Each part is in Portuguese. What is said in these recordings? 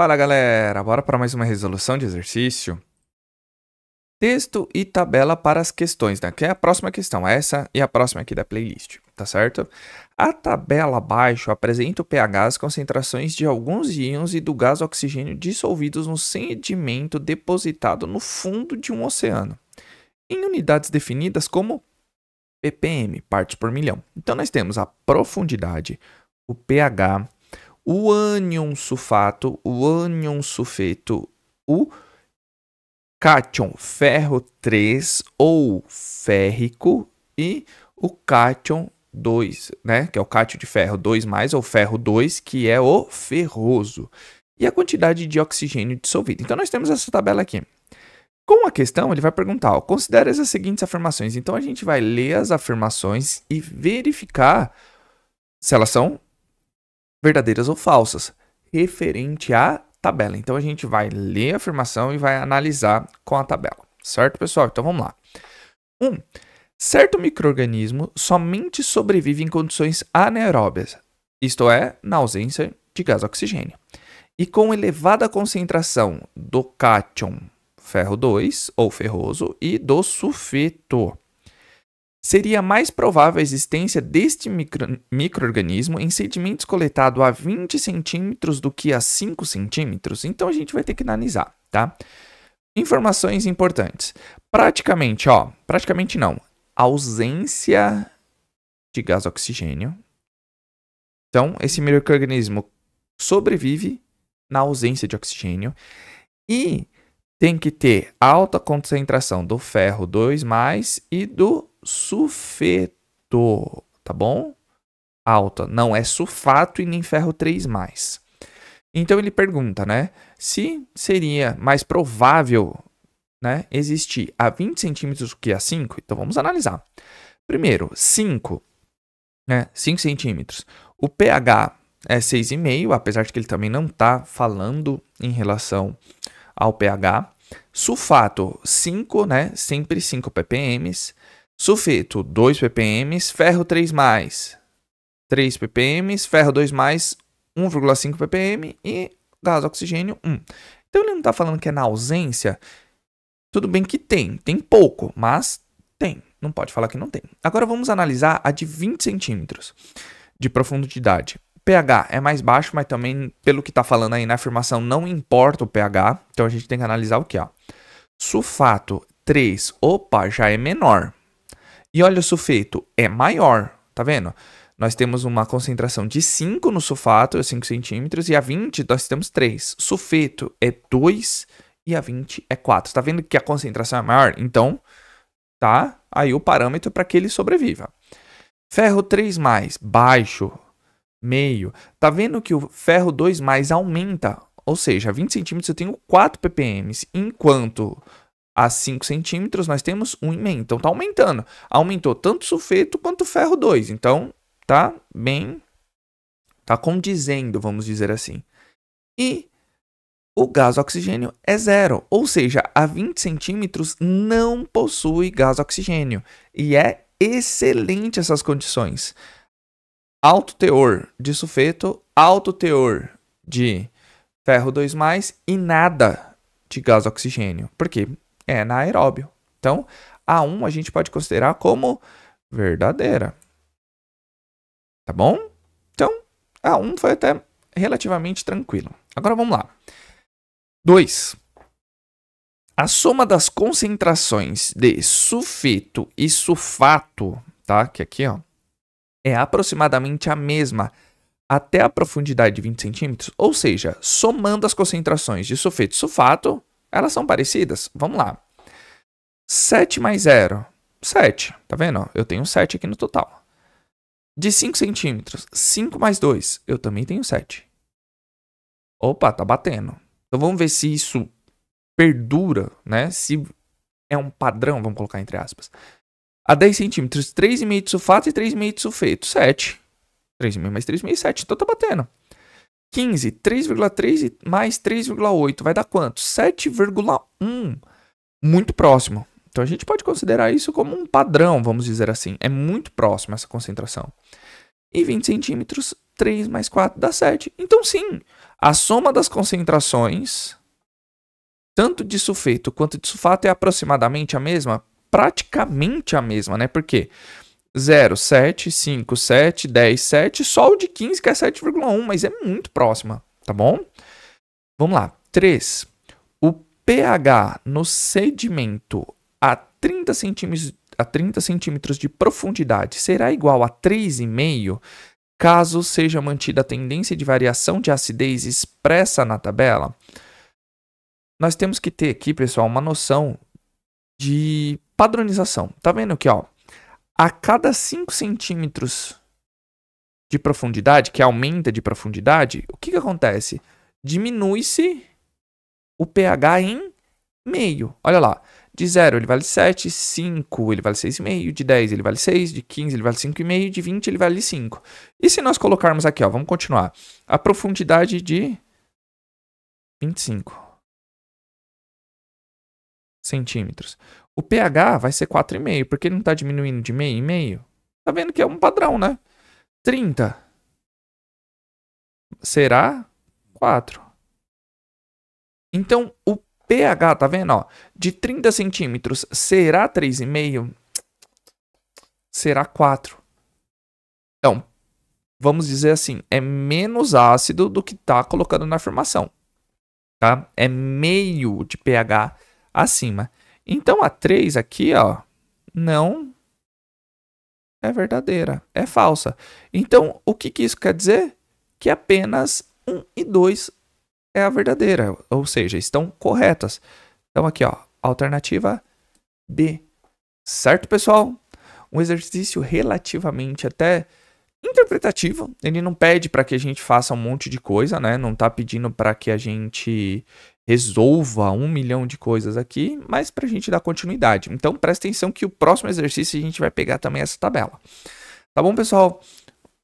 Fala galera, bora para mais uma resolução de exercício. Texto e tabela para as questões, né? Que é a próxima questão, essa e a próxima aqui da playlist, tá certo? A tabela abaixo apresenta o pH, as concentrações de alguns íons e do gás oxigênio dissolvidos no sedimento depositado no fundo de um oceano, em unidades definidas como ppm, partes por milhão. Então nós temos a profundidade, o pH, o ânion sulfato, o ânion sulfeto, o cátion ferro 3 ou férrico e o cátion 2, né, que é o cátion de ferro 2+, ou ferro 2, que é o ferroso, e a quantidade de oxigênio dissolvido. Então nós temos essa tabela aqui. Com a questão, ele vai perguntar, ó, considere as seguintes afirmações. Então a gente vai ler as afirmações e verificar se elas são verdadeiras ou falsas, referente à tabela. Então, a gente vai ler a afirmação e vai analisar com a tabela. Certo, pessoal? Então, vamos lá. 1. Certo micro-organismo somente sobrevive em condições anaeróbias, isto é, na ausência de gás oxigênio. E com elevada concentração do cátion ferro 2, ou ferroso, e do sulfeto. Seria mais provável a existência deste micro-organismo em sedimentos coletados a 20 centímetros do que a 5 centímetros? Então, a gente vai ter que analisar, tá? Informações importantes. Praticamente não. Ausência de gás oxigênio. Então, esse micro-organismo sobrevive na ausência de oxigênio e tem que ter alta concentração do ferro 2+, e do sulfeto, tá bom? Alta, não é sulfato e nem ferro 3+. Então ele pergunta, né, se seria mais provável, né, existir a 20 centímetros do que a 5. Então vamos analisar. Primeiro, 5, né, 5 centímetros. O pH é 6,5, apesar de que ele também não está falando em relação ao pH. Sulfato 5, né? Sempre 5 ppm. Sulfeto 2 ppm. Ferro 3+, 3 ppm. Ferro 2+, 1,5 ppm. E gás oxigênio 1. Então ele não está falando que é na ausência. Tudo bem que tem pouco, mas tem. Não pode falar que não tem. Agora vamos analisar a de 20 centímetros de profundidade. pH é mais baixo, mas também, pelo que está falando aí na afirmação, não importa o pH. Então, a gente tem que analisar o que? Sulfato 3, opa, já é menor. E olha, o sulfeto é maior, tá vendo? Nós temos uma concentração de 5 no sulfato, 5 centímetros, e a 20 nós temos 3. Sulfeto é 2 e a 20 é 4. Tá vendo que a concentração é maior? Então, tá aí o parâmetro para que ele sobreviva. Ferro 3+, baixo, meio. Tá vendo que o ferro 2+ aumenta, ou seja, a 20 centímetros eu tenho 4 ppm, enquanto a 5 centímetros nós temos 1,5. Então tá aumentando. Aumentou tanto o sulfeto quanto o ferro 2. Então tá condizendo, vamos dizer assim. E o gás oxigênio é 0, ou seja, a 20 centímetros não possui gás oxigênio. E é excelente essas condições. Alto teor de sulfeto, alto teor de ferro 2+, e nada de gás oxigênio, porque é anaeróbio. Então, a 1 a gente pode considerar como verdadeira. Tá bom? Então, a 1 foi até relativamente tranquilo. Agora vamos lá. 2. A soma das concentrações de sulfeto e sulfato, tá? Que aqui, ó, é aproximadamente a mesma até a profundidade de 20 centímetros, ou seja, somando as concentrações de sulfeto e sulfato, elas são parecidas. Vamos lá. 7 mais 0, 7. Tá vendo? Eu tenho 7 aqui no total. De 5 centímetros, 5 mais 2, eu também tenho 7. Opa, tá batendo. Então vamos ver se isso perdura, né? Se é um padrão, vamos colocar entre aspas. A 10 centímetros, 3,5 de sulfato e 3,5 de sulfeto. 7. 3,5 mais 3,5, 7. Então tá batendo. 15, 3,3 mais 3,8. Vai dar quanto? 7,1. Muito próximo. Então a gente pode considerar isso como um padrão, vamos dizer assim. É muito próximo essa concentração. E 20 centímetros 3 mais 4 dá 7. Então, sim, a soma das concentrações, tanto de sulfeto quanto de sulfato, é aproximadamente a mesma, praticamente a mesma, né? Porque 0, 7, 5, 7, 10, 7, só o de 15 que é 7,1, mas é muito próxima, tá bom? Vamos lá. 3. O pH no sedimento a 30 centímetros de profundidade será igual a 3,5 caso seja mantida a tendência de variação de acidez expressa na tabela? Nós temos que ter aqui, pessoal, uma noção de padronização. Tá vendo aqui, ó? A cada 5 centímetros de profundidade, que aumenta de profundidade, o que acontece? Diminui-se o pH em meio. Olha lá. De 0 ele vale 7, 5 ele vale 6,5, de 10 ele vale 6, de 15 ele vale 5,5, de 20 ele vale 5. E se nós colocarmos aqui, ó, vamos continuar. A profundidade de 25 centímetros. O pH vai ser 4,5, porque ele não está diminuindo de meio em meio. Tá vendo que é um padrão, né? 30 será 4. Então, o pH, tá vendo? Ó, de 30 centímetros será 3,5? Será 4. Então, vamos dizer assim, é menos ácido do que está colocando na afirmação. Tá? É meio de pH acima. Então, a 3 aqui, ó, não é verdadeira, é falsa. Então, o que isso quer dizer? Que apenas 1 e 2 é a verdadeira, ou seja, estão corretas. Então aqui, ó, alternativa B. Certo, pessoal? Um exercício relativamente até interpretativo. Ele não pede para que a gente faça um monte de coisa, né? Não tá pedindo para que a gente resolva 1 milhão de coisas aqui, mas para a gente dar continuidade. Então presta atenção que o próximo exercício a gente vai pegar também essa tabela. Tá bom, pessoal?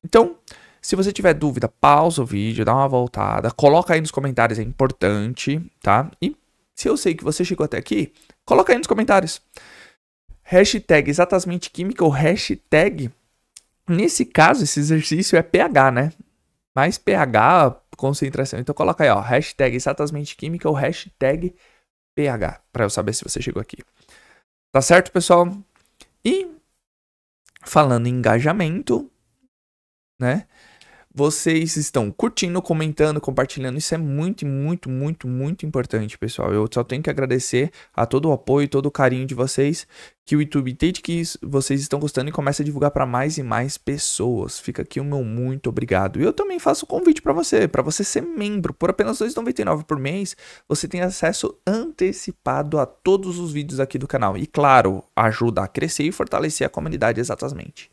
Então, se você tiver dúvida, pausa o vídeo, dá uma voltada, coloca aí nos comentários, é importante, tá? E se eu sei que você chegou até aqui, coloca aí nos comentários. Hashtag exatamente química ou hashtag, nesse caso, esse exercício é pH, né? Mais pH, concentração. Então coloca aí, ó, hashtag exatamente química ou hashtag pH, para eu saber se você chegou aqui. Tá certo, pessoal? E falando em engajamento, né? Vocês estão curtindo, comentando, compartilhando. Isso é muito, muito, muito, muito importante, pessoal. Eu só tenho que agradecer a todo o apoio, todo o carinho de vocês, que o YouTube entende que vocês estão gostando e começa a divulgar para mais e mais pessoas. Fica aqui o meu muito obrigado. E eu também faço um convite para você ser membro. Por apenas R$ 2,99 por mês, você tem acesso antecipado a todos os vídeos aqui do canal. E claro, ajuda a crescer e fortalecer a comunidade exatamente.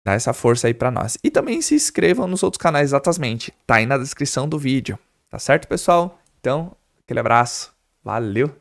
Dá essa força aí pra nós. E também se inscrevam nos outros canais exatamente. Tá aí na descrição do vídeo. Tá certo, pessoal? Então, aquele abraço. Valeu!